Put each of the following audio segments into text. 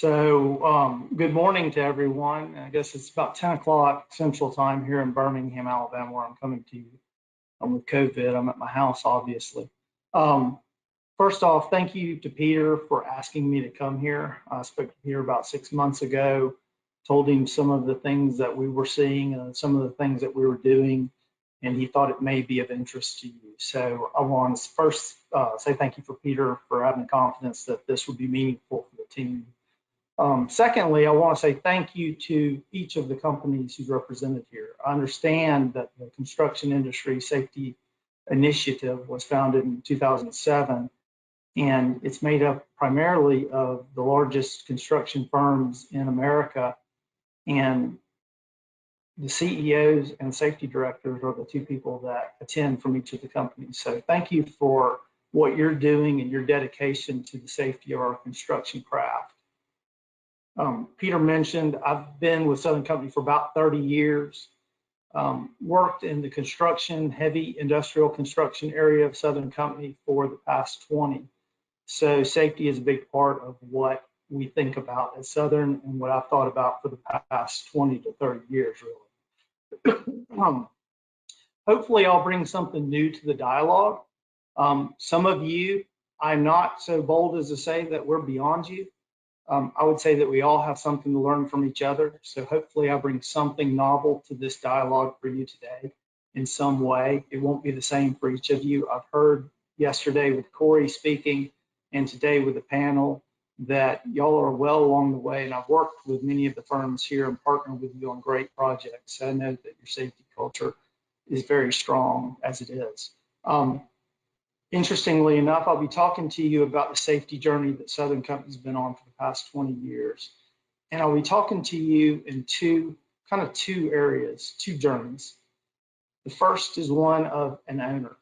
Good morning to everyone. I guess it's about 10 o'clock Central Time here in Birmingham, Alabama, where I'm coming to you. With COVID, I'm at my house, obviously. First off, thank you to Peter for asking me to come here. I spoke to Peter about 6 months ago, told him some of the things that we were seeing and some of the things that we were doing, and he thought it may be of interest to you. So I want to first say thank you for Peter for having confidence that this would be meaningful for the team. Secondly, I want to say thank you to each of the companies who's represented here. I understand that the Construction Industry Safety Initiative was founded in 2007, and it's made up primarily of the largest construction firms in America, and the CEOs and safety directors are the two people that attend from each of the companies. So thank you for what you're doing and your dedication to the safety of our construction craft. Peter mentioned I've been with Southern Company for about 30 years, worked in the construction, heavy industrial construction area of Southern Company for the past 20. So safety is a big part of what we think about at Southern and what I've thought about for the past 20 to 30 years, really. Hopefully I'll bring something new to the dialogue. Some of you, I'm not so bold as to say that we're beyond you. I would say that we all have something to learn from each other. So hopefully I bring something novel to this dialogue for you today in some way. It won't be the same for each of you. I've heard yesterday with Corey speaking and today with the panel that y'all are well along the way, and I've worked with many of the firms here and partnered with you on great projects. I know that your safety culture is very strong as it is. Interestingly enough, I'll be talking to you about the safety journey that Southern Company's been on for the past 20 years. And I'll be talking to you in two areas, two journeys. The first is one of an owner,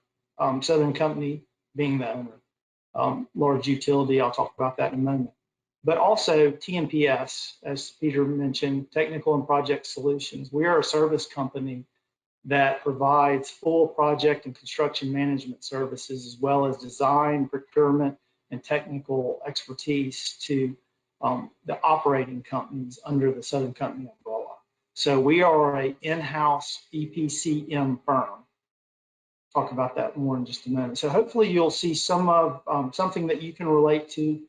Southern Company being the owner. Large utility, I'll talk about that in a moment. But also TNPS, as Peter mentioned, Technical and Project Solutions. We are a service company that provides full project and construction management services, as well as design, procurement, and technical expertise to the operating companies under the Southern Company umbrella. So we are an in-house EPCM firm. Talk about that more in just a minute. So hopefully you'll see some of something that you can relate to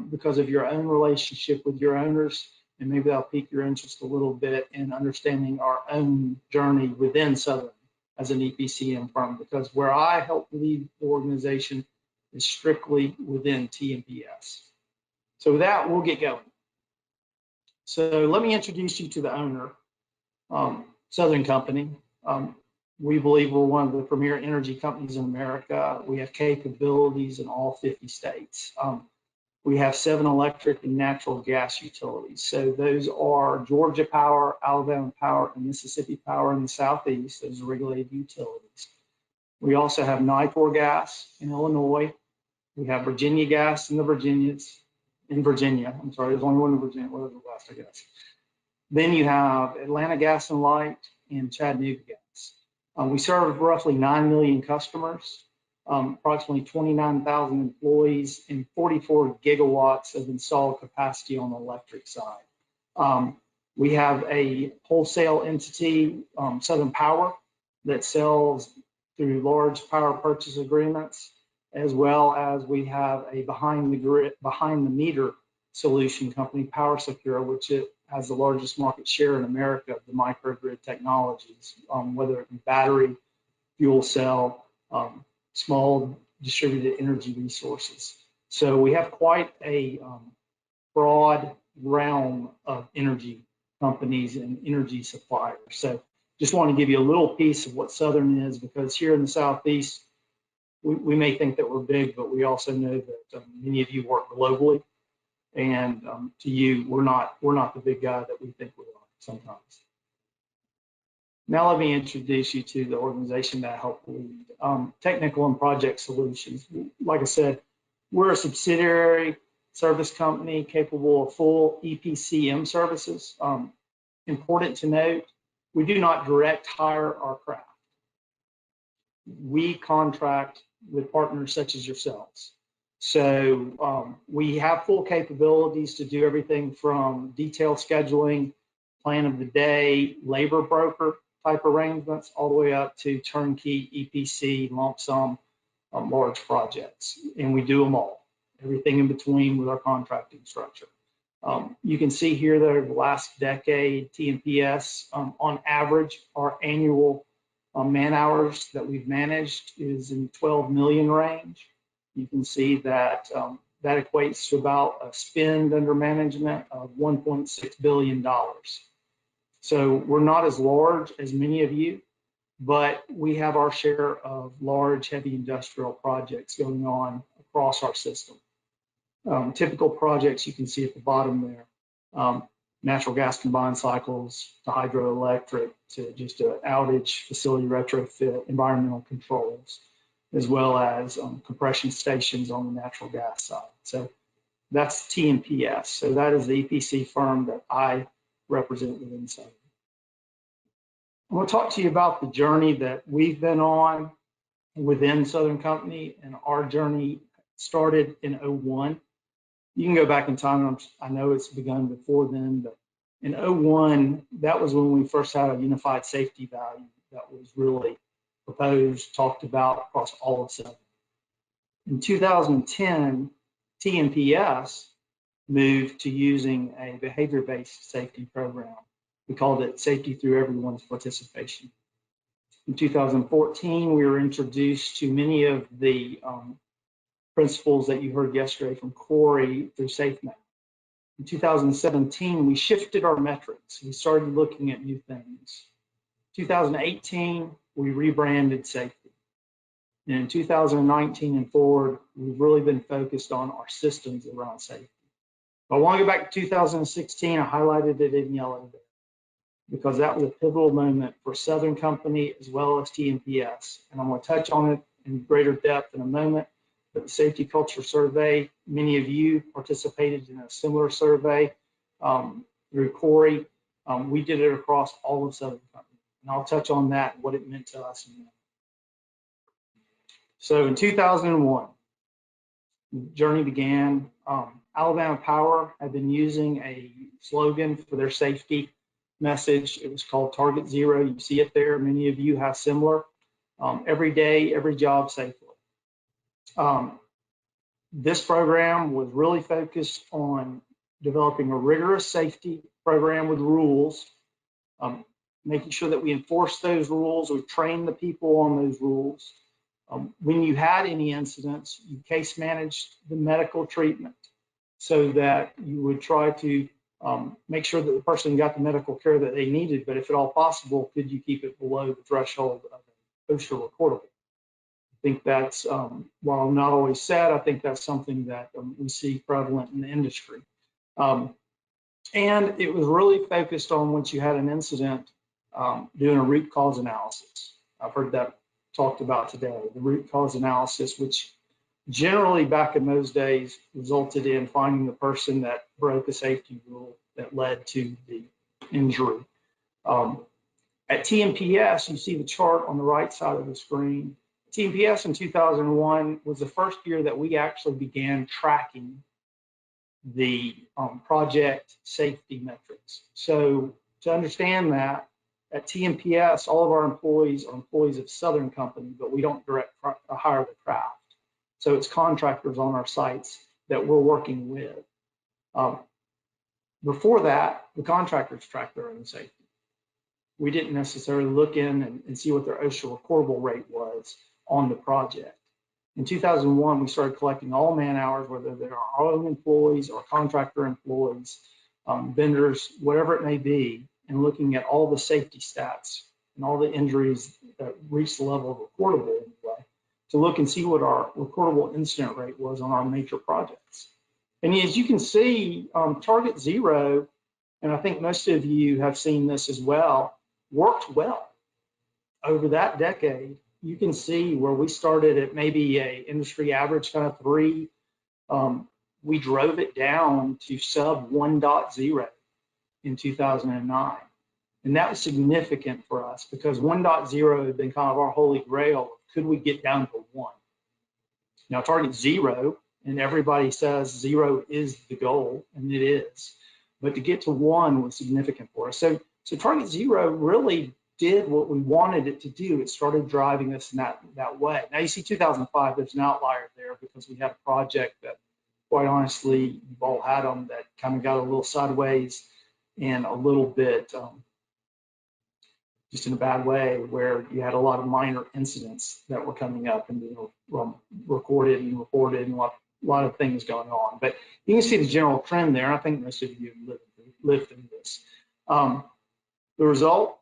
because of your own relationship with your owners. And maybe that'll pique your interest a little bit in understanding our own journey within Southern as an EPCM firm, because where I help lead the organization is strictly within TNPS. So with that, we'll get going. So let me introduce you to the owner, Southern Company. We believe we're one of the premier energy companies in America. We have capabilities in all 50 states. We have 7 electric and natural gas utilities. So those are Georgia Power, Alabama Power, and Mississippi Power in the Southeast. Those are regulated utilities. We also have Nitor Gas in Illinois. We have Virginia Gas in the Virginia. I'm sorry, there's only one in Virginia. What was the last, I guess? Then you have Atlanta Gas and Light and Chattanooga Gas. We serve roughly 9 million customers. Approximately 29,000 employees and 44 gigawatts of installed capacity on the electric side. We have a wholesale entity, Southern Power, that sells through large power purchase agreements, as well as we have a behind the meter solution company, Power Secure, which has the largest market share in America of the microgrid technologies, whether it be battery, fuel cell, small distributed energy resources. So we have quite a broad realm of energy companies and energy suppliers. So just want to give you a little piece of what Southern is, because here in the Southeast, we may think that we're big, but we also know that many of you work globally, and to you, we're not the big guy that we think we are sometimes. Now let me introduce you to the organization that I help lead, Technical and Project Solutions. Like I said, we're a subsidiary service company capable of full EPCM services. Important to note, we do not direct hire our craft. We contract with partners such as yourselves. So we have full capabilities to do everything from detailed scheduling, plan of the day, labor broker type arrangements, all the way up to turnkey EPC, lump sum, large projects. And we do them all, everything in between with our contracting structure. You can see here that over the last decade, TMPS, on average, our annual man hours that we've managed is in 12 million range. You can see that that equates to about a spend under management of $1.6 billion. So we're not as large as many of you, but we have our share of large, heavy industrial projects going on across our system. Typical projects you can see at the bottom there, natural gas combined cycles to hydroelectric to just an outage, facility retrofit, environmental controls, as well as compression stations on the natural gas side. So that's TMPS. So that is the EPC firm that I represent within Southern. I'm going to talk to you about the journey that we've been on within Southern Company, and our journey started in 01. You can go back in time. I know it's begun before then, but in 01, that was when we first had a unified safety value that was really proposed, talked about across all of Southern. In 2010, TMPS moved to using a behavior-based safety program. We called it Safety Through Everyone's Participation. In 2014, we were introduced to many of the principles that you heard yesterday from Corey through SAFEmap. In 2017, we shifted our metrics. We started looking at new things. 2018, we rebranded safety. And in 2019 and forward, we've really been focused on our systems around safety. But I want to go back to 2016. I highlighted it in yellow there because that was a pivotal moment for Southern Company as well as TMPS. And I'm going to touch on it in greater depth in a moment. But the Safety Culture Survey, many of you participated in a similar survey through Corey. We did it across all of Southern Company. And I'll touch on that, what it meant to us. So in 2001, the journey began. Alabama Power had been using a slogan for their safety message. It was called Target Zero. You see it there. Many of you have similar. Every day, every job safely. This program was really focused on developing a rigorous safety program with rules, making sure that we enforce those rules, we train the people on those rules. When you had any incidents, you case managed the medical treatment so that you would try to make sure that the person got the medical care that they needed, but if at all possible, could you keep it below the threshold of OSHA recordable? I think that's, while not always said, I think that's something that we see prevalent in the industry. And it was really focused on, once you had an incident, doing a root cause analysis. I've heard that talked about today, the root cause analysis, which generally back in those days resulted in finding the person that broke a safety rule that led to the injury. At TMPS, you see the chart on the right side of the screen. TMPS in 2001 was the first year that we actually began tracking the project safety metrics. So to understand that, at TMPS, all of our employees are employees of Southern Company, but we don't direct hire the craft. So it's contractors on our sites that we're working with. Before that, the contractors tracked their own safety. We didn't necessarily look in and see what their OSHA recordable rate was on the project. In 2001, we started collecting all man hours, whether they're our own employees or contractor employees, vendors, whatever it may be, and looking at all the safety stats and all the injuries that reached the level of recordable anyway, to look and see what our recordable incident rate was on our major projects. And as you can see, Target Zero, and I think most of you have seen this as well, worked well. Over that decade, you can see where we started at maybe a industry average kind of 3. We drove it down to sub 1.0 in 2009. And that was significant for us because 1.0 had been kind of our holy grail. Could we get down to 1? Now, Target Zero And everybody says 0 is the goal, and it is. But to get to 1 was significant for us. So target 0 really did what we wanted it to do. It started driving us in that way. Now you see 2005, there's an outlier there because we had a project that, quite honestly, you've all had them that kind of got a little sideways and a little bit just in a bad way, where you had a lot of minor incidents that were coming up and being recorded and reported, and a lot of things going on. But you can see the general trend there. I think most of you lived through this. The result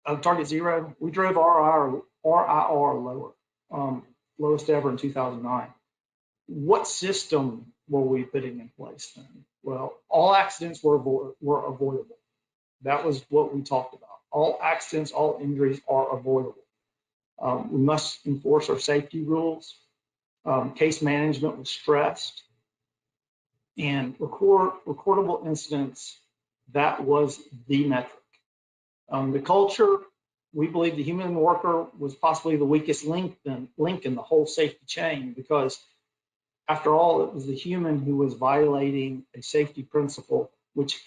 of target 0, we drove RIR lower, lowest ever in 2009. What system were we putting in place then? Well, all accidents were avoidable. That was what we talked about. All accidents, all injuries are avoidable. We must enforce our safety rules. Case management was stressed. And recordable incidents, that was the metric. The culture, we believe the human worker was possibly the weakest link in the whole safety chain, because after all, it was the human who was violating a safety principle, which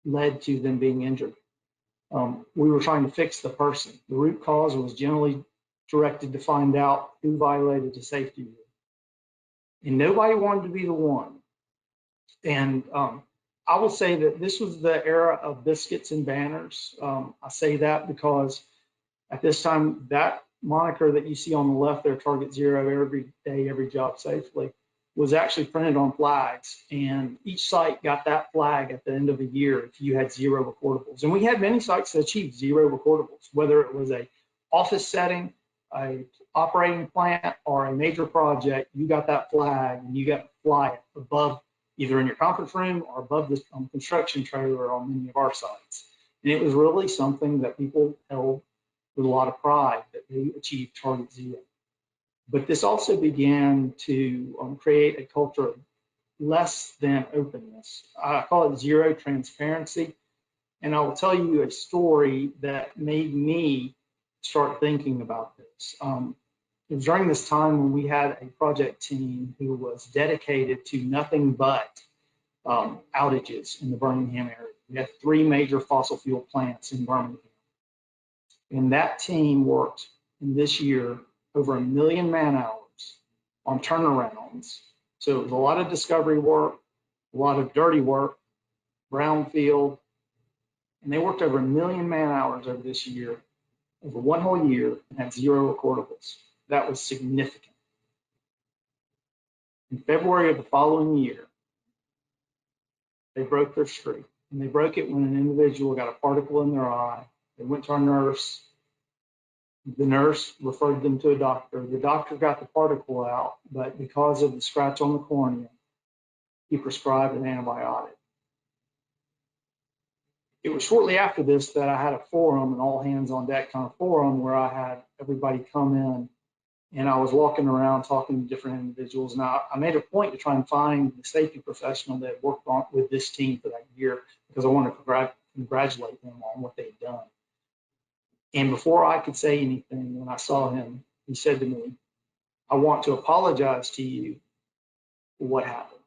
led to them being injured. We were trying to fix the person. The root cause was generally directed to find out who violated the safety rule. And nobody wanted to be the one. And I will say that this was the era of biscuits and banners. I say that because at this time, that moniker that you see on the left there, target 0, every day, every job safely, was actually printed on flags. And each site got that flag at the end of the year if you had 0 recordables. And we had many sites that achieved 0 recordables, whether it was a office setting, a operating plant, or a major project. You got that flag and you got to fly it above, either in your conference room or above the construction trailer on many of our sites. And it was really something that people held with a lot of pride that they achieved target 0. But this also began to create a culture of less than openness. I call it 0 transparency. And I will tell you a story that made me start thinking about this. It was during this time when we had a project team who was dedicated to nothing but outages in the Birmingham area. We had 3 major fossil fuel plants in Birmingham. And that team worked in this year over 1 million man hours on turnarounds. So it was a lot of discovery work, a lot of dirty work, brownfield, and they worked over 1 million man hours over this year, over 1 whole year, and had 0 recordables. That was significant. In February of the following year, they broke their streak, and they broke it when an individual got a particle in their eye. They went to our nurse. The nurse referred them to a doctor. The doctor got the particle out, but because of the scratch on the cornea, he prescribed an antibiotic. It was shortly after this that I had a forum, an all hands on deck kind of forum, where I had everybody come in, and I was walking around talking to different individuals. And I made a point to try and find the safety professional that worked on with this team for that year, because I wanted to congratulate them on what they'd done. And before I could say anything, when I saw him, he said to me, "I want to apologize to you for what happened."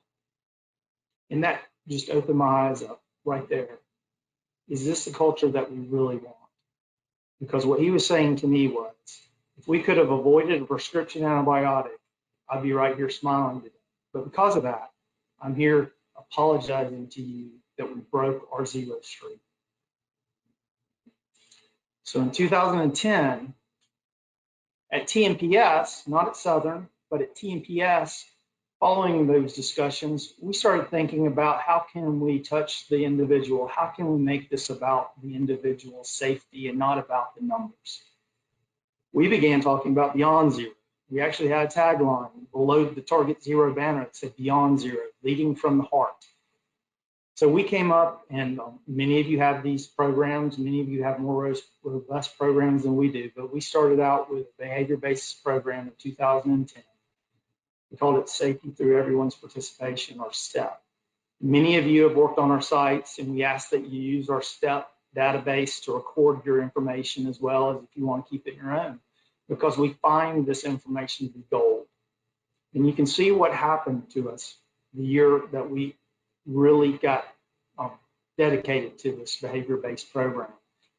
And that just opened my eyes up right there. Is this the culture that we really want? Because what he was saying to me was, if we could have avoided a prescription antibiotic, I'd be right here smiling today. But because of that, I'm here apologizing to you that we broke our 0 streak. So in 2010, at TMPS, not at Southern, but at TMPS, following those discussions, we started thinking about how can we touch the individual? How can we make this about the individual's safety and not about the numbers? We began talking about beyond 0. We actually had a tagline below the target 0 banner that said beyond 0, leading from the heart. So we came up, and many of you have these programs, many of you have more robust programs than we do, but we started out with a behavior-based program in 2010. We called it Safety Through Everyone's Participation, or STEP. Many of you have worked on our sites, and we ask that you use our STEP database to record your information, as well as if you want to keep it your own, because we find this information to be gold. And you can see what happened to us the year that we really got dedicated to this behavior-based program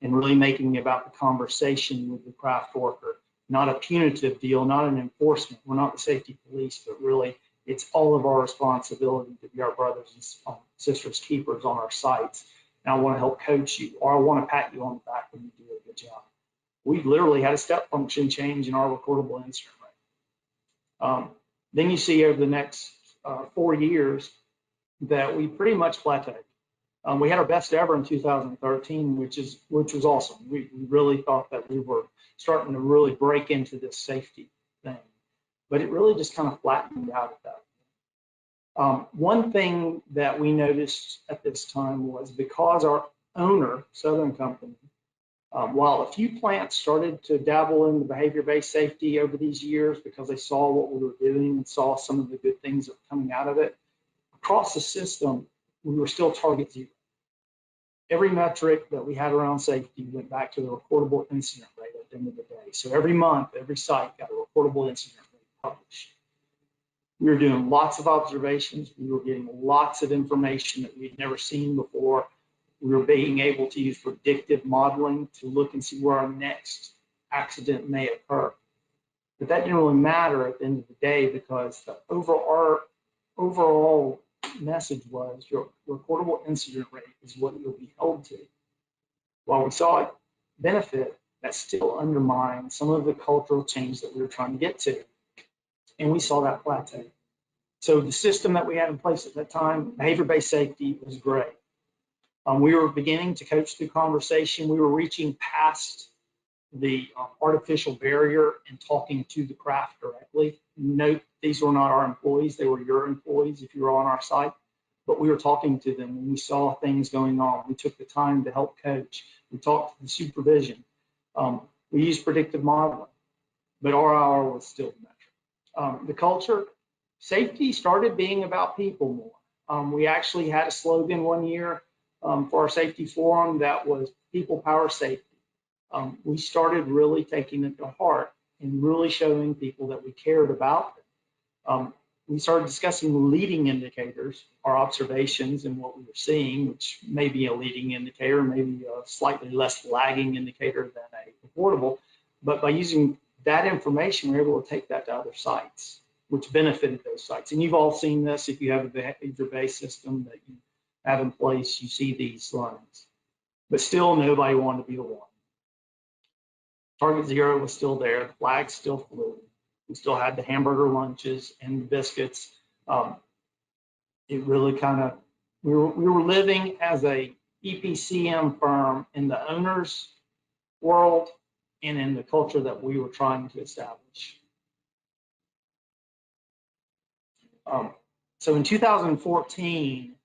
and really making it about the conversation with the craft worker, not a punitive deal, not an enforcement. We're not the safety police, but really it's all of our responsibility to be our brothers and sisters keepers on our sites. And I want to help coach you, or I want to pat you on the back when you do a good job. We've literally had a step function change in our recordable incident rate. Then you see over the next 4 years that we pretty much plateaued. We had our best ever in 2013, which was awesome. We really thought that we were starting to really break into this safety thing, but it really just kind of flattened out at that. One thing that we noticed at this time was because our owner, Southern Company, while a few plants started to dabble in the behavior-based safety over these years because they saw what we were doing and saw some of the good things that were coming out of it, across the system, we were still target zero. Every metric that we had around safety went back to the recordable incident rate at the end of the day. So every month, every site got a recordable incident rate published. We were doing lots of observations. We were getting lots of information that we'd never seen before. We were being able to use predictive modeling to look and see where our next accident may occur. But that didn't really matter at the end of the day because the overall message was your recordable incident rate is what you'll be held to. While we saw it benefit, that still undermined some of the cultural change that we were trying to get to. And we saw that plateau. So the system that we had in place at that time, behavior-based safety, was great. We were beginning to coach through conversation. We were reaching past the artificial barrier and talking to the craft directly. Note, these were not our employees, they were your employees if you were on our site, but we were talking to them and we saw things going on. We took the time to help coach. We talked to the supervision. We used predictive modeling, but RIR was still the metric. The culture, safety started being about people more. We actually had a slogan one year for our safety forum that was people power safety. We started really taking it to heart and really showing people that we cared about them. We started discussing leading indicators, our observations and what we were seeing, which may be a leading indicator, maybe a slightly less lagging indicator than a reportable. But by using that information, we're able to take that to other sites, which benefited those sites. And you've all seen this if you have a behavior-based system that you have in place, you see these lines. But still, nobody wanted to be the one. Target zero was still there, the flag still flew. We still had the hamburger lunches and the biscuits. It really kind of, we were living as a EPCM firm in the owner's world and in the culture that we were trying to establish. So in 2014,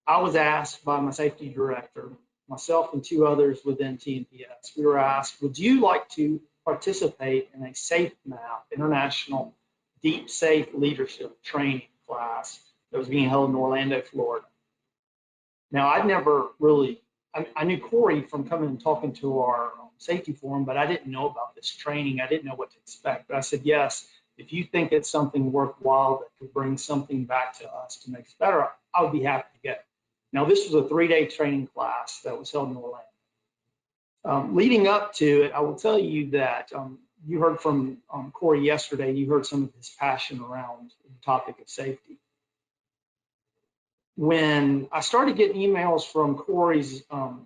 I was asked by my safety director, myself and two others within TNPS, we were asked, would you like to participate in a SAFEmap International Deep Safe Leadership Training class that was being held in Orlando, Florida? Now, I'd never really, I knew Corey from coming and talking to our safety forum, but I didn't know about this training. I didn't know what to expect. But I said, yes, if you think it's something worthwhile that could bring something back to us to make us better, I would be happy to get it. Now, this was a 3-day training class that was held in Orlando. Leading up to it, I will tell you that you heard from Corey yesterday, you heard some of his passion around the topic of safety. When I started getting emails from Corey's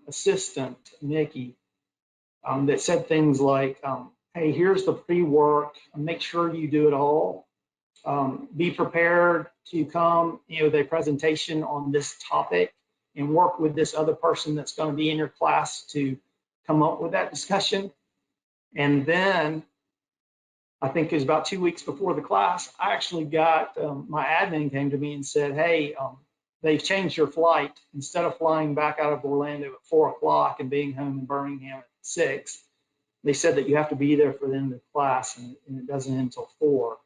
assistant, Nikki, that said things like, hey, here's the pre-work, make sure you do it all. Be prepared to come, with a presentation on this topic and work with this other person that's going to be in your class to come up with that discussion. And then I think it was about 2 weeks before the class, I actually got, my admin came to me and said, hey, they've changed your flight. Instead of flying back out of Orlando at 4 o'clock and being home in Birmingham at 6, they said that you have to be there for the end of the class and it doesn't end until 4.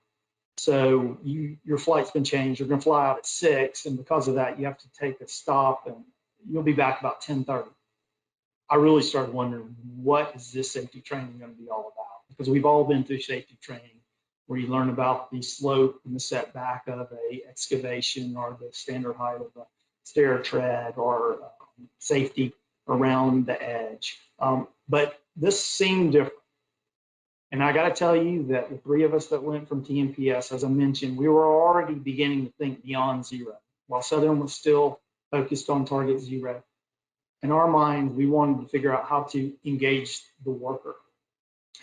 So your flight's been changed. You're going to fly out at 6, and because of that, you have to take a stop, and you'll be back about 10:30. I really started wondering, what is this safety training going to be all about? Because we've all been through safety training. where you learn about the slope and the setback of a excavation or the standard height of a stair tread or safety around the edge. But this seemed different. And I got to tell you that the three of us that went from TMPS, as I mentioned, we were already beginning to think beyond zero. While Southern was still focused on target zero, in our mind, we wanted to figure out how to engage the worker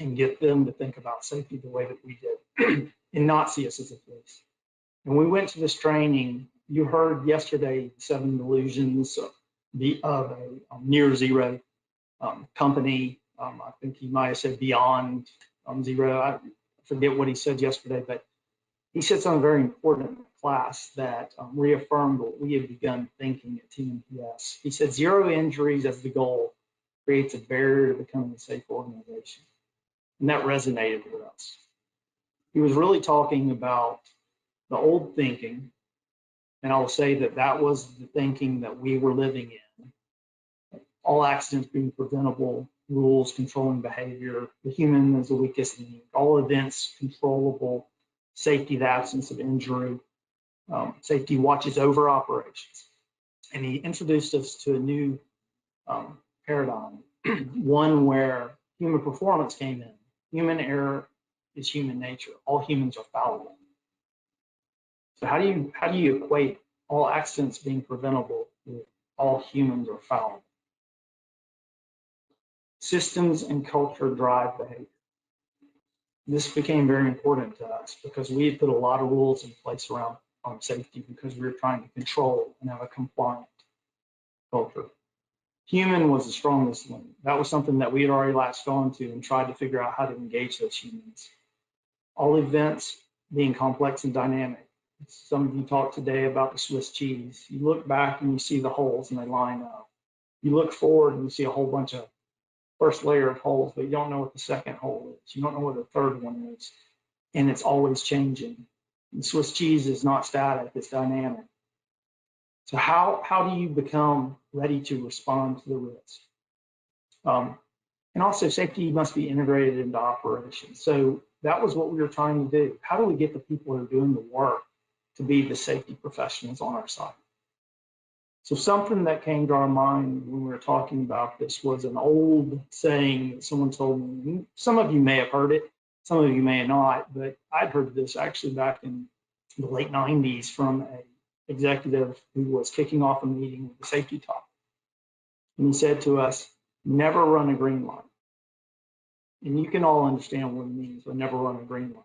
and get them to think about safety the way that we did and not see us as a police. And we went to this training. You heard yesterday 7 delusions of a near zero company. I think he might have said beyond zero. I forget what he said yesterday, but he said something very important in class that reaffirmed what we had begun thinking at TMPS. He said 0 injuries as the goal creates a barrier to becoming a safe organization. And that resonated with us. He was really talking about the old thinking, and I'll say that that was the thinking that we were living in. All accidents being preventable, rules controlling behavior, the human is the weakest link, all events controllable, safety, the absence of injury, safety watches over operations. And he introduced us to a new paradigm, one where human performance came in. Human error is human nature. All humans are fallible. So how do you equate all accidents being preventable with all humans are fallible? Systems and culture drive behavior. This became very important to us because we had put a lot of rules in place around safety because we were trying to control and have a compliant culture. Human was the strongest link. That was something that we had already latched on to and tried to figure out how to engage those humans. All events being complex and dynamic. Some of you talked today about the Swiss cheese. You look back and you see the holes and they line up. You look forward and you see a whole bunch of first layer of holes, but you don't know what the second hole is. You don't know what the third one is. And it's always changing. And Swiss cheese is not static, it's dynamic. So how do you become ready to respond to the risk? And also safety must be integrated into operations. So that was what we were trying to do. How do we get the people who are doing the work to be the safety professionals on our side? So something that came to our mind when we were talking about this was an old saying that someone told me. Some of you may have heard it, some of you may not, but I'd heard this actually back in the late 90s from an executive who was kicking off a meeting with the safety topic. And he said to us, never run a green light. And you can all understand what it means, but never run a green light.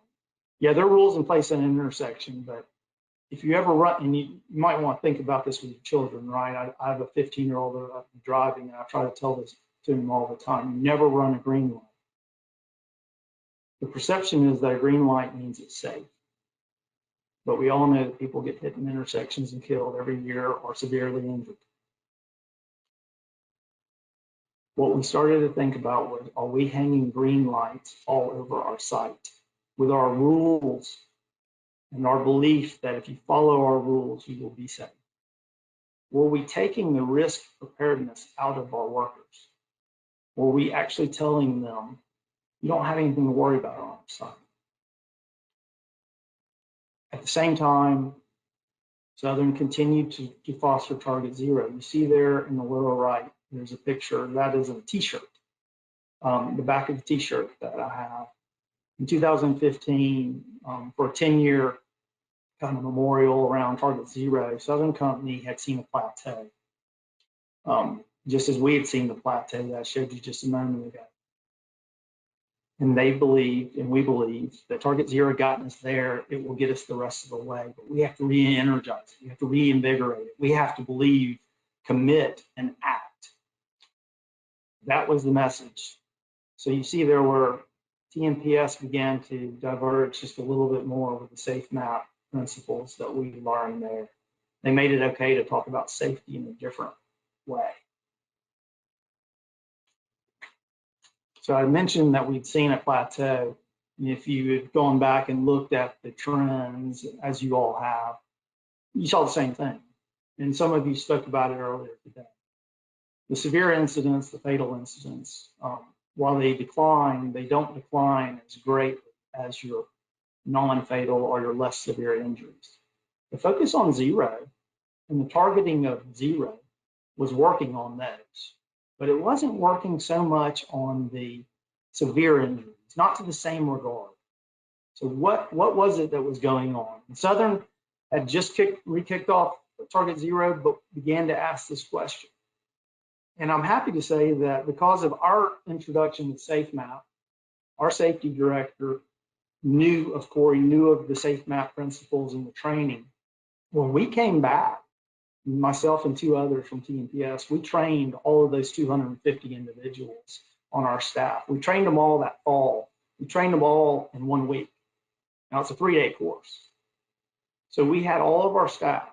Yeah, there are rules in place at an intersection, but if you ever run, and you might want to think about this with your children, right? I have a 15-year-old driving, and I try to tell this to him all the time. You never run a green light. The perception is that a green light means it's safe. But we all know that people get hit in intersections and killed every year or severely injured. What we started to think about was, are we hanging green lights all over our site with our rules and our belief that if you follow our rules, you will be safe? Were we taking the risk preparedness out of our workers? Were we actually telling them, you don't have anything to worry about on our site? At the same time, Southern continued to foster target zero. You see there in the lower right, there's a picture, that is a t-shirt, the back of the t-shirt that I have. In 2015, for a 10-year kind of memorial around target zero, Southern Company had seen a plateau, just as we had seen the plateau that I showed you just a moment ago. And they believed, and we believe, that target zero gotten us there, it will get us the rest of the way. But we have to re-energize it. We have to reinvigorate it. We have to believe, commit, and act. That was the message. So you see there where TMPS began to diverge just a little bit more with the SAFEmap principles that we learned there. They made it okay to talk about safety in a different way. So I mentioned that we'd seen a plateau. And if you had gone back and looked at the trends, as you all have, you saw the same thing. And some of you spoke about it earlier today. The severe incidents, the fatal incidents, while they decline, they don't decline as greatly as your non-fatal, or your less severe injuries. The focus on zero and the targeting of zero was working on those, but it wasn't working so much on the severe injuries, not to the same regard. So what was it that was going on? And Southern had just re-kicked off Target Zero, but began to ask this question. And I'm happy to say that because of our introduction with SAFEmap, our safety director knew of Corey, knew of the SAFEmap principles and the training. When we came back, myself and two others from TNPS, we trained all of those 250 individuals on our staff. We trained them all that fall. We trained them all in 1 week. Now it's a 3-day course. So we had all of our staff.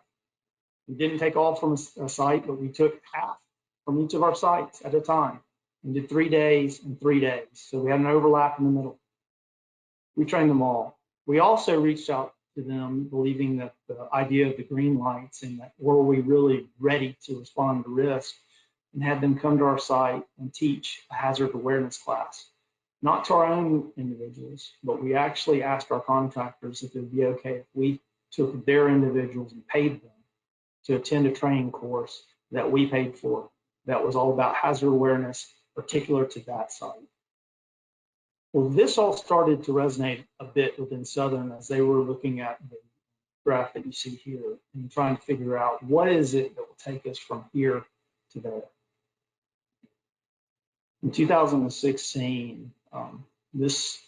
We didn't take all from a site, but we took half from each of our sites at a time and did 3 days and 3 days. So we had an overlap in the middle. We trained them all. We also reached out to them, believing that the idea of the green lights and that were we really ready to respond to risk, and had them come to our site and teach a hazard awareness class. Not to our own individuals, but we actually asked our contractors if it would be okay if we took their individuals and paid them to attend a training course that we paid for, that was all about hazard awareness particular to that site. Well, this all started to resonate a bit within Southern as they were looking at the graph that you see here and trying to figure out what is it that will take us from here to there. In 2016, this,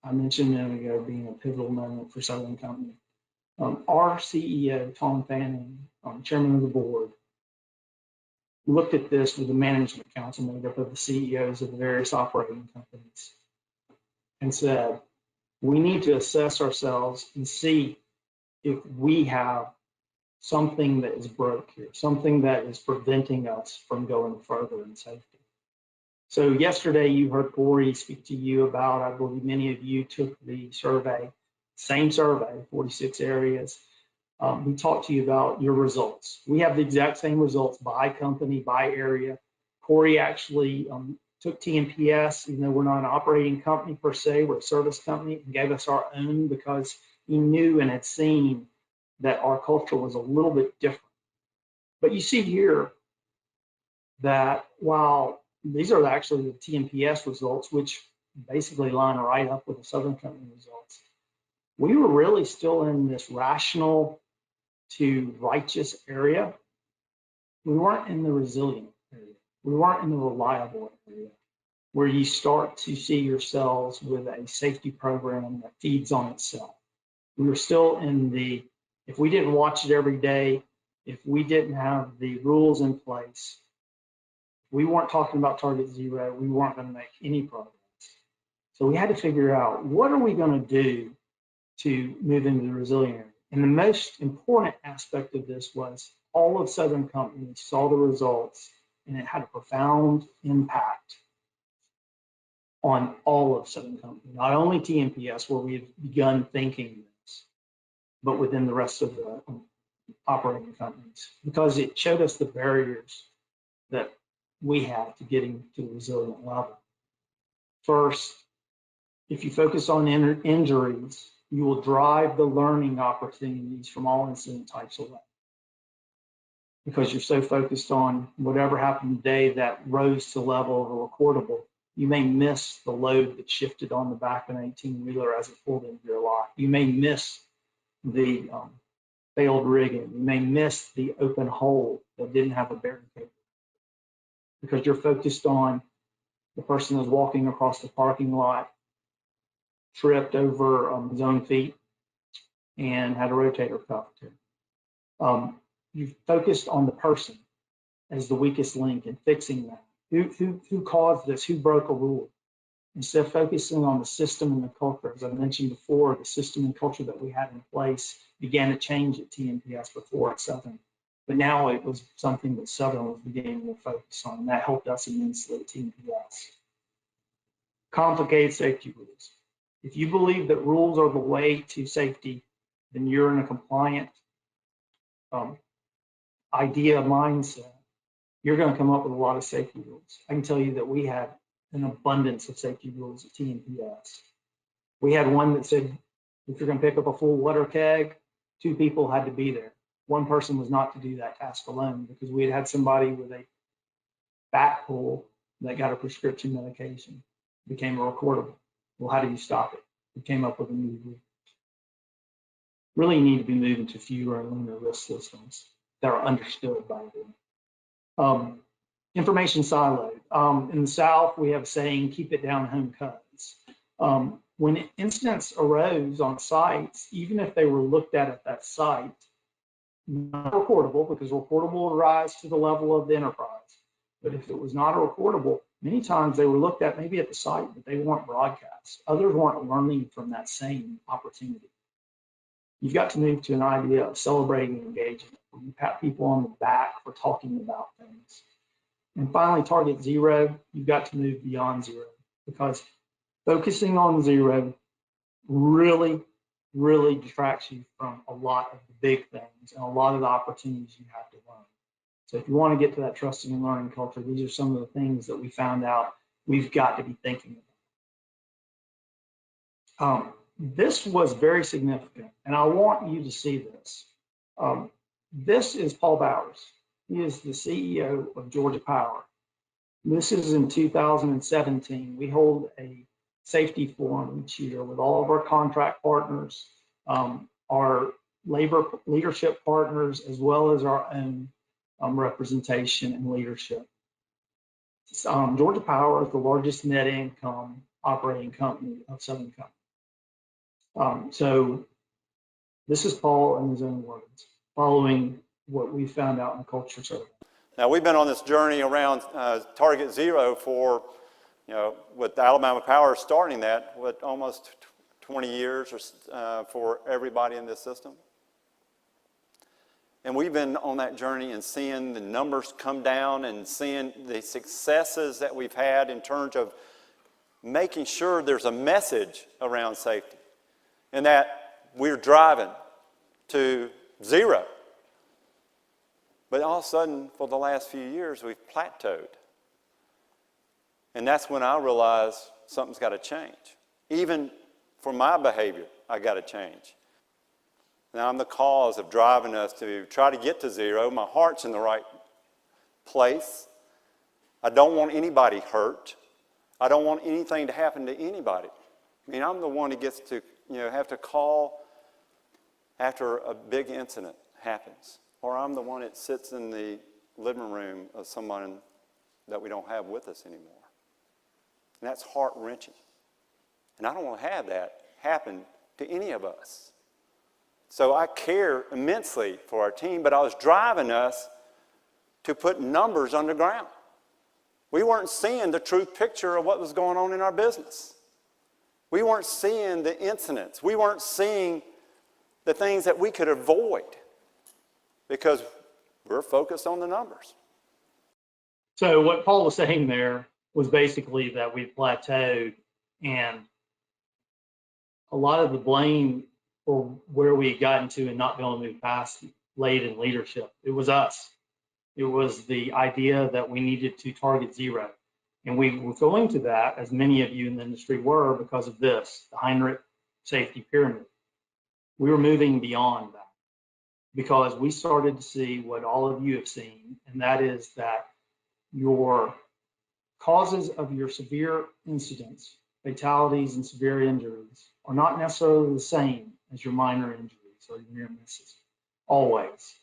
I mentioned a minute ago, being a pivotal moment for Southern Company. Our CEO, Tom Fanning, chairman of the board, looked at this with the management council made up of the CEOs of the various operating companies and said, we need to assess ourselves and see if we have something that is broke here, something that is preventing us from going further in safety. So yesterday you heard Corey speak to you about, I believe many of you took the survey, same survey, 46 areas. We talked to you about your results. We have the exact same results by company, by area. Corey actually took TNPS, even though we're not an operating company per se, we're a service company, and gave us our own because he knew and had seen that our culture was a little bit different. But you see here that while these are actually the TNPS results, which basically line right up with the Southern Company results, we were really still in this rational to righteous area. We weren't in the resilient area. We weren't in the reliable area where you start to see yourselves with a safety program that feeds on itself. We were still in the, if we didn't watch it every day, if we didn't have the rules in place, we weren't talking about Target Zero, we weren't going to make any progress. So we had to figure out, what are we going to do to move into the resilient area? And the most important aspect of this was all of Southern Company saw the results, and it had a profound impact on all of Southern Company, not only TNPS, where we've begun thinking this, but within the rest of the operating companies, because it showed us the barriers that we have to getting to the resilient level. First, if you focus on injuries, you will drive the learning opportunities from all incident types away, because you're so focused on whatever happened today that rose to the level of a recordable. You may miss the load that shifted on the back of an 18-wheeler as it pulled into your lock. You may miss the failed rigging. You may miss the open hole that didn't have a barricade, because you're focused on the person who's walking across the parking lot, tripped over his own feet, and had a rotator cuff tear. You focused on the person as the weakest link in fixing that. Who caused this? Who broke a rule? Instead of focusing on the system and the culture, as I mentioned before, the system and culture that we had in place began to change at TNPS before at Southern. But now it was something that Southern was beginning to focus on, and that helped us immensely at TNPS. Complicated safety rules. If you believe that rules are the way to safety, then you're in a compliant mindset. You're going to come up with a lot of safety rules. I can tell you that we had an abundance of safety rules at TNPS. We had one that said If you're going to pick up a full water keg, 2 people had to be there. One person was not to do that task alone because we had somebody with a back pull that got a prescription medication, became a recordable. Well, how do you stop it? We came up with a new rule. Really need to be moving to fewer and leaner risk systems that are understood by them. Information siloed. In the South, we have a saying, keep it down home cuts. When incidents arose on sites, even if they were looked at that site, not reportable, because reportable will rise to the level of the enterprise. But if it was not a reportable, many times they were looked at maybe at the site, but they weren't broadcast. Others weren't learning from that same opportunity. You've got to move to an idea of celebrating engagement. You pat people on the back for talking about things. And finally, target zero, you've got to move beyond zero, because focusing on zero really detracts you from a lot of the big things and a lot of the opportunities you have to learn. So if you want to get to that trusting and learning culture, these are some of the things that we found out we've got to be thinking about. This was very significant, and I want you to see this. This is Paul Bowers. He is the CEO of Georgia Power. This is in 2017. We hold a safety forum each year with all of our contract partners, our labor leadership partners, as well as our own representation and leadership. Georgia Power is the largest net income operating company of Southern Company. So this is Paul in his own words, following what we found out in the culture survey. Now, we've been on this journey around Target Zero for, with Alabama Power starting that, almost 20 years or, for everybody in this system. And we've been on that journey and seeing the numbers come down and seeing the successes that we've had in terms of making sure there's a message around safety and that we're driving to zero. But all of a sudden, for the last few years, we've plateaued. And that's when I realized something's got to change. Even for my behavior, I got to change. Now, I'm the cause of driving us to try to get to zero. My heart's in the right place. I don't want anybody hurt. I don't want anything to happen to anybody. I mean, I'm the one who gets to, have to call after a big incident happens. Or I'm the one that sits in the living room of someone that we don't have with us anymore. And that's heart-wrenching. And I don't want to have that happen to any of us. So I care immensely for our team, but I was driving us to put numbers on the ground. We weren't seeing the true picture of what was going on in our business. We weren't seeing the incidents. We weren't seeing the things that we could avoid because we're focused on the numbers. So what Paul was saying there was basically that we plateaued, and a lot of the blame for where we had gotten to and not being able to move past laid in leadership. It was us. It was the idea that we needed to target zero. And we were going to that, as many of you in the industry were, because of this, the Heinrich safety pyramid. We were moving beyond that because we started to see what all of you have seen, and that is that your causes of your severe incidents, fatalities, and severe injuries are not necessarily the same as your minor injuries or your near misses, always.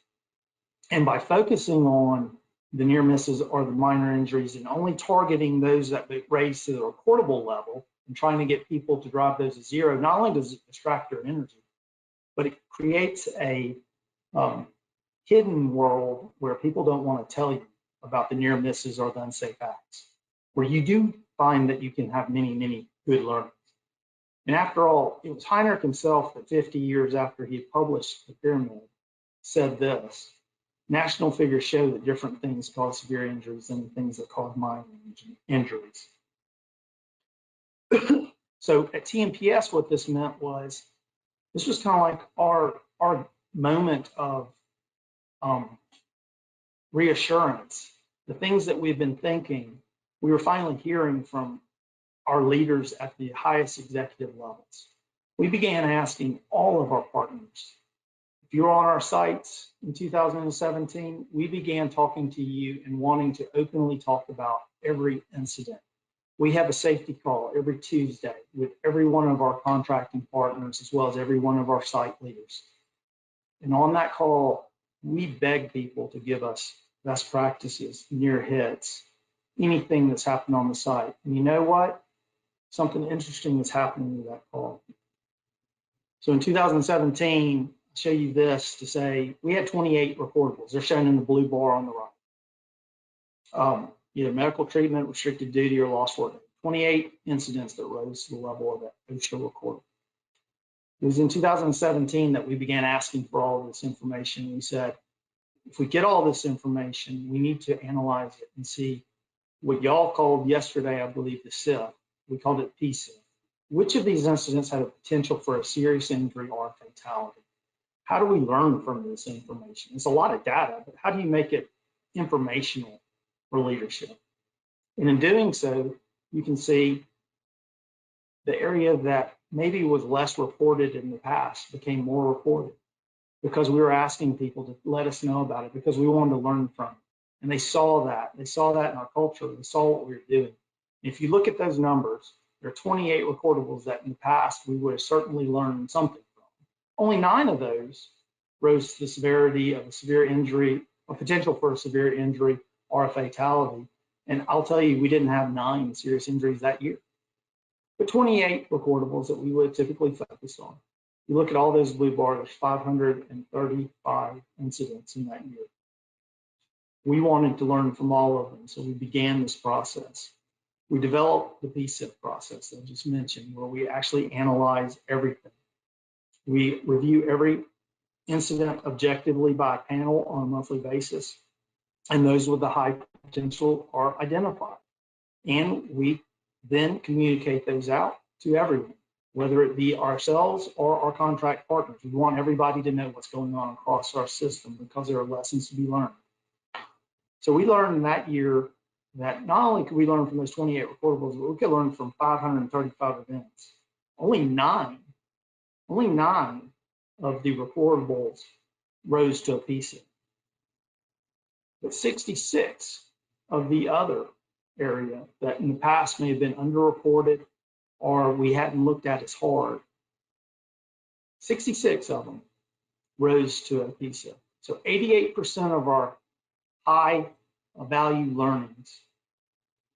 And by focusing on the near misses or the minor injuries and only targeting those that raise to the recordable level and trying to get people to drive those to zero, not only does it extract their energy, but it creates a hidden world where people don't want to tell you about the near misses or the unsafe acts, where you do find that you can have many good learnings. And after all, it was Heinrich himself that 50 years after he had published the pyramid said this: national figures show that different things cause severe injuries than the things that cause minor injuries. So at TMPS, what this meant was, this was kind of like our moment of reassurance. The things that we've been thinking, we were finally hearing from our leaders at the highest executive levels. we began asking all of our partners. If you're on our sites in 2017, we began talking to you and wanting to openly talk about every incident. We have a safety call every Tuesday with every one of our contracting partners, as well as every one of our site leaders. And on that call, we beg people to give us best practices, near hits, anything that's happened on the site. And you know what? Something interesting is happening with that call. So in 2017, I'll show you this to say we had 28 recordables. They're shown in the blue bar on the right. Either medical treatment, restricted duty, or lost work. 28 incidents that rose to the level of that OSHA recordable. It was in 2017 that we began asking for all of this information. We said, if we get all this information, we need to analyze it and see what y'all called yesterday, I believe, the SIF. We called it PSIF. Which of these incidents had a potential for a serious injury or a fatality? How do we learn from this information? It's a lot of data, but how do you make it informational for leadership? And in doing so, you can see the area that maybe was less reported in the past became more reported because we were asking people to let us know about it because we wanted to learn from it. And they saw that. They saw that in our culture. They saw what we were doing. If you look at those numbers, there are 28 recordables that in the past we would have certainly learned something from. Only 9 of those rose to the severity of a severe injury, or potential for a severe injury or a fatality. And I'll tell you, we didn't have 9 serious injuries that year. But 28 recordables that we would typically focus on. You look at all those blue bars, there's 535 incidents in that year. We wanted to learn from all of them, so we began this process. We developed the PSIF process that I just mentioned, where we actually analyze everything. We review every incident objectively by a panel on a monthly basis, and those with the high potential are identified. And we then communicate those out to everyone, whether it be ourselves or our contract partners. We want everybody to know what's going on across our system because there are lessons to be learned. So we learned that year that not only could we learn from those 28 recordables, but we could learn from 535 events. Only nine of the recordables rose to a PSIF. But 66 of the other area that in the past may have been underreported or we hadn't looked at as hard, 66 of them rose to a PSIF. So 88% of our high value learnings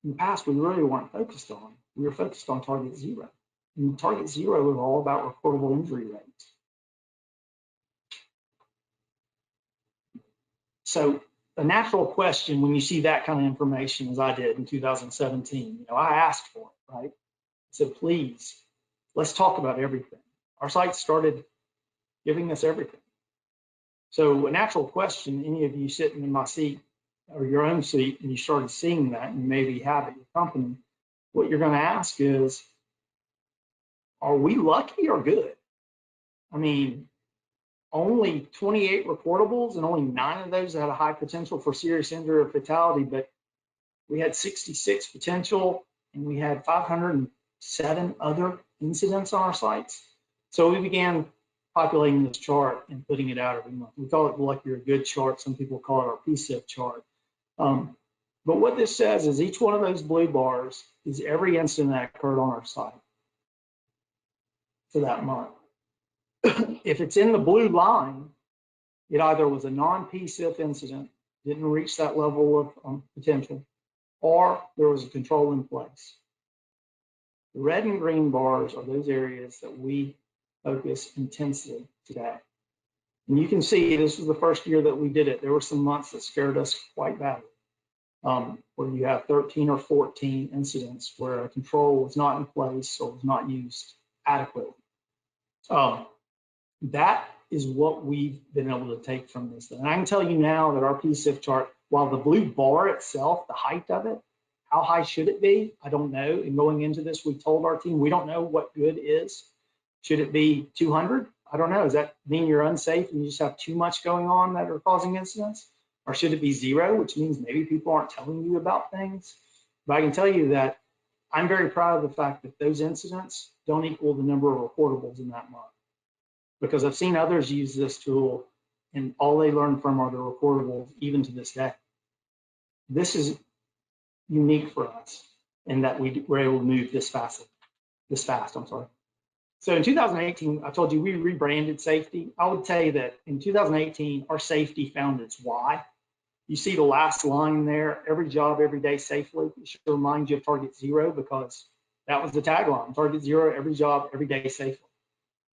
in the past we really weren't focused on. We were focused on target 0. And target 0 was all about recordable injury rates. So a natural question when you see that kind of information, as I did in 2017, I asked for it, right? I said, please, let's talk about everything. Our site started giving us everything. So a natural question, any of you sitting in my seat or your own seat, and you started seeing that, and maybe have at your company, what you're going to ask is, are we lucky or good? I mean, only 28 recordables and only 9 of those had a high potential for serious injury or fatality, but we had 66 potential and we had 507 other incidents on our sites. So we began populating this chart and putting it out every month. We call it the Lucky or Good chart. Some people call it our PSIF chart. But what this says is each one of those blue bars is every incident that occurred on our site for that month. If it's in the blue line, it either was a non-PSIF incident, didn't reach that level of potential, or there was a control in place. The red and green bars are those areas that we focus intensely today. And you can see this was the first year that we did it. There were some months that scared us quite badly, where you have 13 or 14 incidents where a control was not in place or was not used adequately. That is what we've been able to take from this. And I can tell you now that our PSIF chart, while the blue bar itself, the height of it, how high should it be? I don't know. And going into this, we told our team, we don't know what good is. Should it be 200? I don't know. Does that mean you're unsafe and you just have too much going on that are causing incidents? Or should it be 0, which means maybe people aren't telling you about things? But I can tell you that I'm very proud of the fact that those incidents don't equal the number of reportables in that month. Because I've seen others use this tool and all they learn from are the reportables even to this day. This is unique for us in that we were able to move this fast, I'm sorry. So in 2018, I told you we rebranded safety. I would say that in 2018, our safety found its why. You see the last line there, every job, every day safely. It should remind you of Target Zero because that was the tagline, Target Zero, every job, every day safely.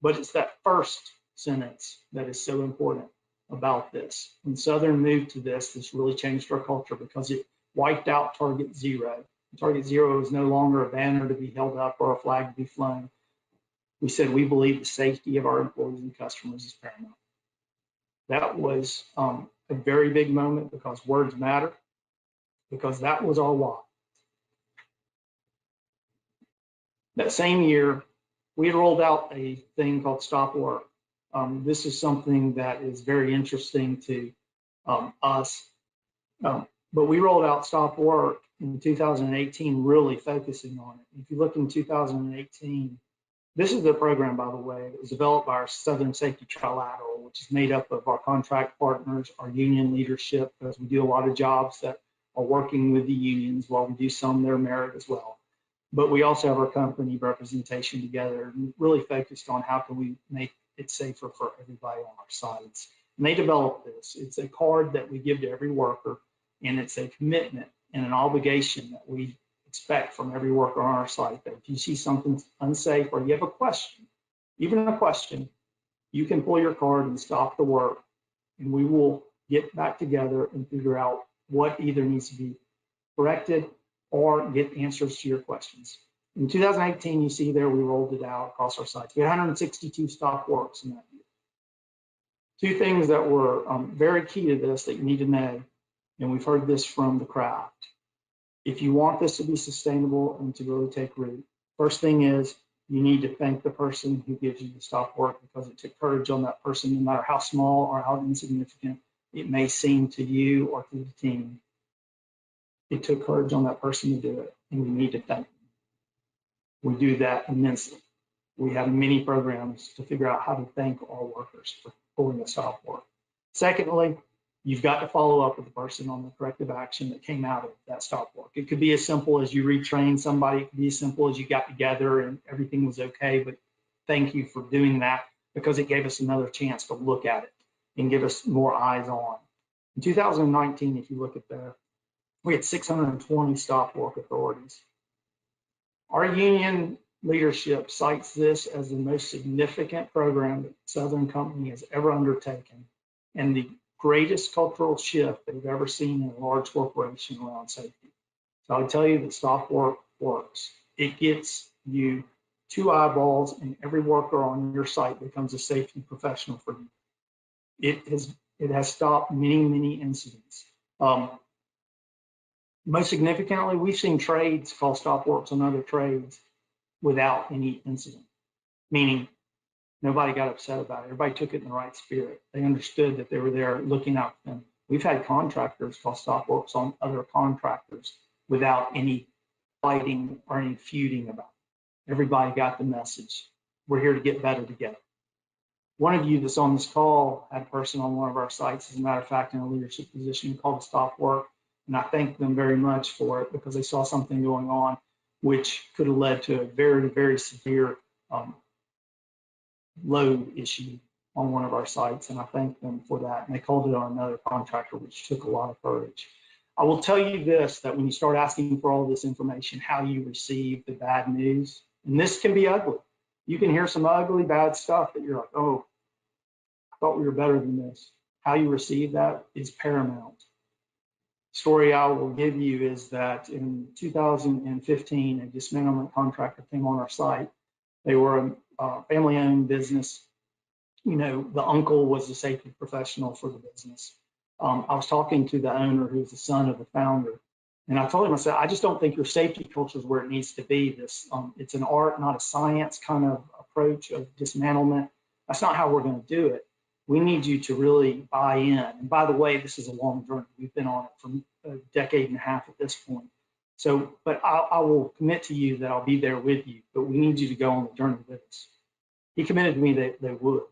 But it's that first sentence that is so important about this. When Southern moved to this really changed our culture because it wiped out Target Zero. Target Zero is no longer a banner to be held up or a flag to be flown. We said we believe the safety of our employees and customers is paramount. That was a very big moment because words matter, because that was our why. That same year, we had rolled out a thing called Stop Work. This is something that is very interesting to us, but we rolled out Stop Work in 2018, really focusing on it. If you look in 2018, this is the program, by the way, that was developed by our Southern Safety Trilateral, which is made up of our contract partners, our union leadership, because we do a lot of jobs that are working with the unions while we do some their merit as well. But we also have our company representation together and really focused on how can we make it safer for everybody on our sites. And they developed this. It's a card that we give to every worker, and it's a commitment and an obligation that we expect from every worker on our site that if you see something unsafe or you have a question, even a question, you can pull your card and stop the work, and we will get back together and figure out what either needs to be corrected or get answers to your questions. In 2018, you see there we rolled it out across our sites. We had 162 stop works in that year. Two things that were very key to this that you need to know, and we've heard this from the craft. If you want this to be sustainable and to really take root, first thing is you need to thank the person who gives you the stop work because it took courage on that person, no matter how small or how insignificant it may seem to you or to the team. It took courage on that person to do it, and we need to thank them. We do that immensely. We have many programs to figure out how to thank our workers for pulling the stop work. Secondly, you've got to follow up with the person on the corrective action that came out of that stop work. It could be as simple as you retrained somebody. It could be as simple as you got together and everything was okay, but thank you for doing that because it gave us another chance to look at it and give us more eyes on. In 2019, if you look at that, we had 620 stop work authorities. Our union leadership cites this as the most significant program that Southern Company has ever undertaken and the greatest cultural shift they've ever seen in a large corporation around safety. So I would tell you that stop work works. It gets you 2 eyeballs and every worker on your site becomes a safety professional for you. It has stopped many incidents. Most significantly, we've seen trades call stop works on other trades without any incident, meaning nobody got upset about it. Everybody took it in the right spirit. They understood that they were there looking out for them. We've had contractors call stop works on other contractors without any fighting or any feuding about it. Everybody got the message. We're here to get better together. One of you that's on this call had a person on one of our sites, as a matter of fact, in a leadership position called stop work. And I thank them very much for it because they saw something going on which could have led to a very severe load issue on one of our sites. And I thank them for that. And they called it on another contractor, which took a lot of courage. I will tell you this, that when you start asking for all this information, how you receive the bad news, and this can be ugly. You can hear some ugly, bad stuff that you're like, oh, I thought we were better than this. How you receive that is paramount. Story I will give you is that in 2015, a dismantlement contractor came on our site. They were a family-owned business. You know, the uncle was the safety professional for the business. I was talking to the owner, who's the son of the founder, and I told him, I said, I just don't think your safety culture is where it needs to be. It's an art, not a science kind of approach of dismantlement. That's not how we're going to do it. We need you to really buy in. And by the way, this is a long journey. We've been on it for a decade and a half at this point. So, but I will commit to you that I'll be there with you, but we need you to go on the journey with us. He committed to me that they would.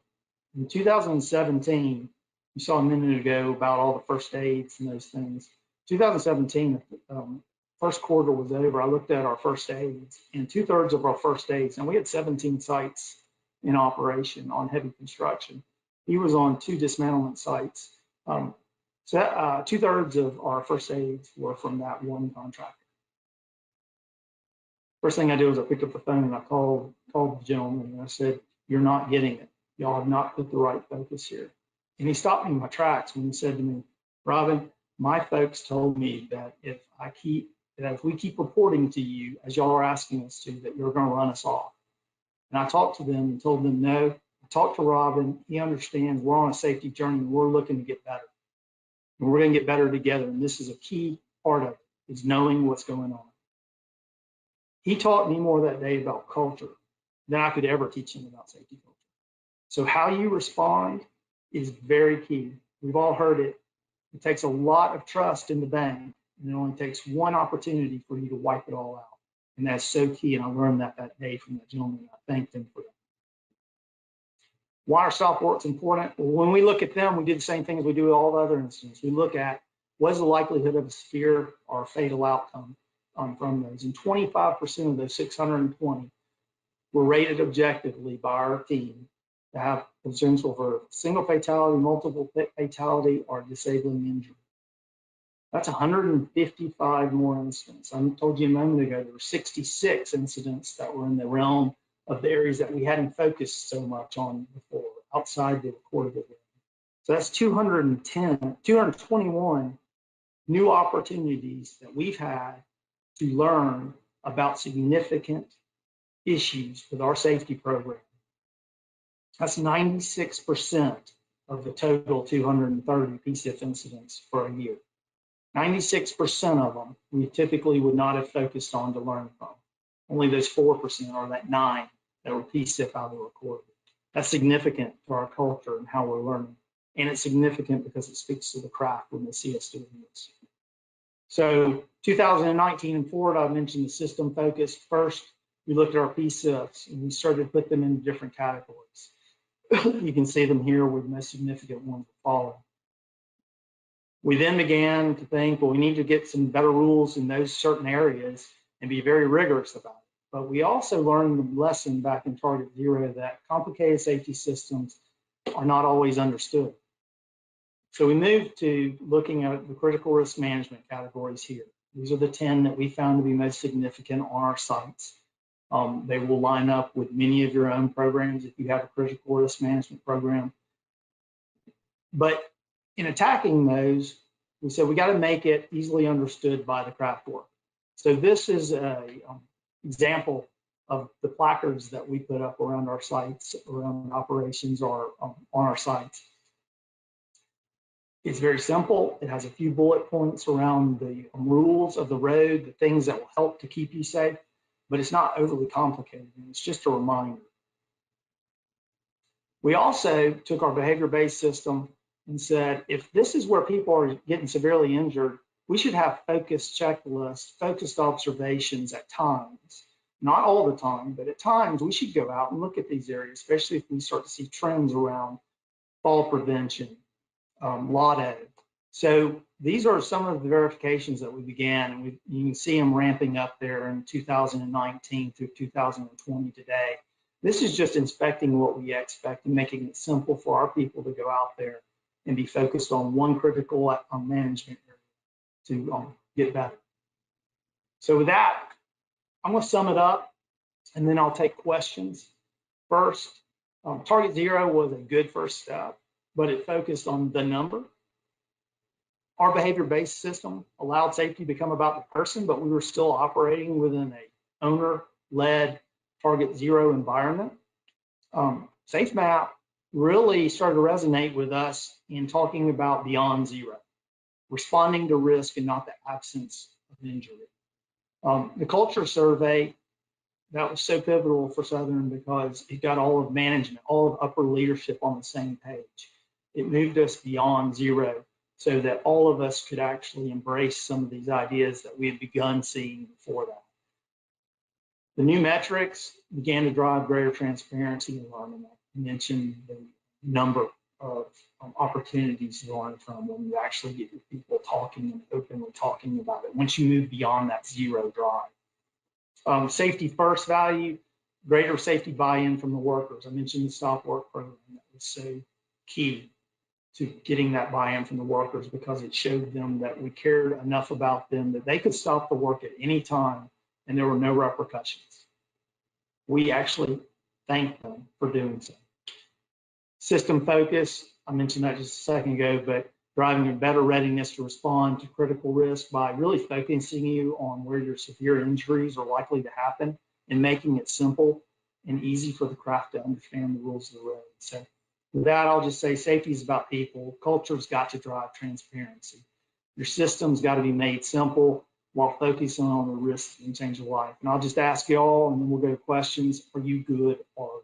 In 2017, you saw a minute ago about all the first aids and those things. 2017, first quarter was over. I looked at our first aids, and 2/3 of our first aids, and we had 17 sites in operation on heavy construction. He was on 2 dismantlement sites. So 2/3 of our first aids were from that one contractor. First thing I did was I picked up the phone and I called the gentleman and I said, "You're not getting it. Y'all have not put the right focus here." And he stopped me in my tracks when he said to me, "Robin, my folks told me that if we keep reporting to you as y'all are asking us to, that you're going to run us off." And I talked to them and told them, "No." I talked to Robin. He understands we're on a safety journey and we're looking to get better. And we're going to get better together. And this is a key part of it, is knowing what's going on. He taught me more that day about culture than I could ever teach him about safety culture. So how you respond is very key. We've all heard it. It takes a lot of trust in the bank, and it only takes one opportunity for you to wipe it all out. And that's so key, and I learned that day from that gentleman. I thanked him for that. Why are stop works important? Well, when we look at them, we do the same thing as we do with all the other incidents. We look at what is the likelihood of a severe or fatal outcome from those. And 25% of those 620 were rated objectively by our team to have potential for single fatality, multiple fatality, or disabling injury. That's 155 more incidents. I told you a moment ago, there were 66 incidents that were in the realm of the areas that we hadn't focused so much on before, outside the recordable. So that's 221 new opportunities that we've had to learn about significant issues with our safety program. That's 96% of the total 230 PSIF incidents for a year. 96% of them we typically would not have focused on to learn from. Only those 4%, or that 9, that were PSIF out of the recordable. That's significant for our culture and how we're learning. And it's significant because it speaks to the craft when they see us doing this. So 2019 and forward, I mentioned the system focus. First, we looked at our PSIFs and we started to put them into different categories. You can see them here where the most significant ones are following. We then began to think, well, we need to get some better rules in those certain areas and be very rigorous about it. But we also learned the lesson back in Target Zero that complicated safety systems are not always understood. So we moved to looking at the critical risk management categories here. These are the 10 that we found to be most significant on our sites. They will line up with many of your own programs if you have a critical risk management program. But in attacking those, we said we got to make it easily understood by the craft work. So this is an example of the placards that we put up around our sites, around operations, or on our sites. It's very simple. It has a few bullet points around the rules of the road, the things that will help to keep you safe, but it's not overly complicated. It's just a reminder. We also took our behavior-based system and said, if this is where people are getting severely injured, we should have focused checklists, focused observations at times. Not all the time, but at times we should go out and look at these areas, especially if we start to see trends around fall prevention, LADO. So these are some of the verifications that we began, and you can see them ramping up there in 2019 through 2020 today. This is just inspecting what we expect and making it simple for our people to go out there and be focused on one critical management area to get better. So with that, I'm going to sum it up, and then I'll take questions. First, Target Zero was a good first step, but it focused on the number. Our behavior-based system allowed safety to become about the person, but we were still operating within a owner-led Target Zero environment. SAFEmap really started to resonate with us in talking about beyond zero, responding to risk and not the absence of injury. The culture survey, that was so pivotal for Southern because it got all of management, all of upper leadership on the same page. It moved us beyond zero so that all of us could actually embrace some of these ideas that we had begun seeing before that. The new metrics began to drive greater transparency and learning. I mentioned the number of opportunities to learn from when you actually get your people talking and openly talking about it, once you move beyond that zero drive. Safety first value, greater safety buy-in from the workers. I mentioned the stop work program. That was so key to getting that buy-in from the workers, because it showed them that we cared enough about them that they could stop the work at any time and there were no repercussions. We actually thanked them for doing so. System focus, I mentioned that just a second ago, but driving a better readiness to respond to critical risk by really focusing you on where your severe injuries are likely to happen and making it simple and easy for the craft to understand the rules of the road. So with that, I'll just say safety is about people. Culture's got to drive transparency. Your system's got to be made simple while focusing on the risks and change of life. And I'll just ask y'all, and then we'll go to questions. Are you good or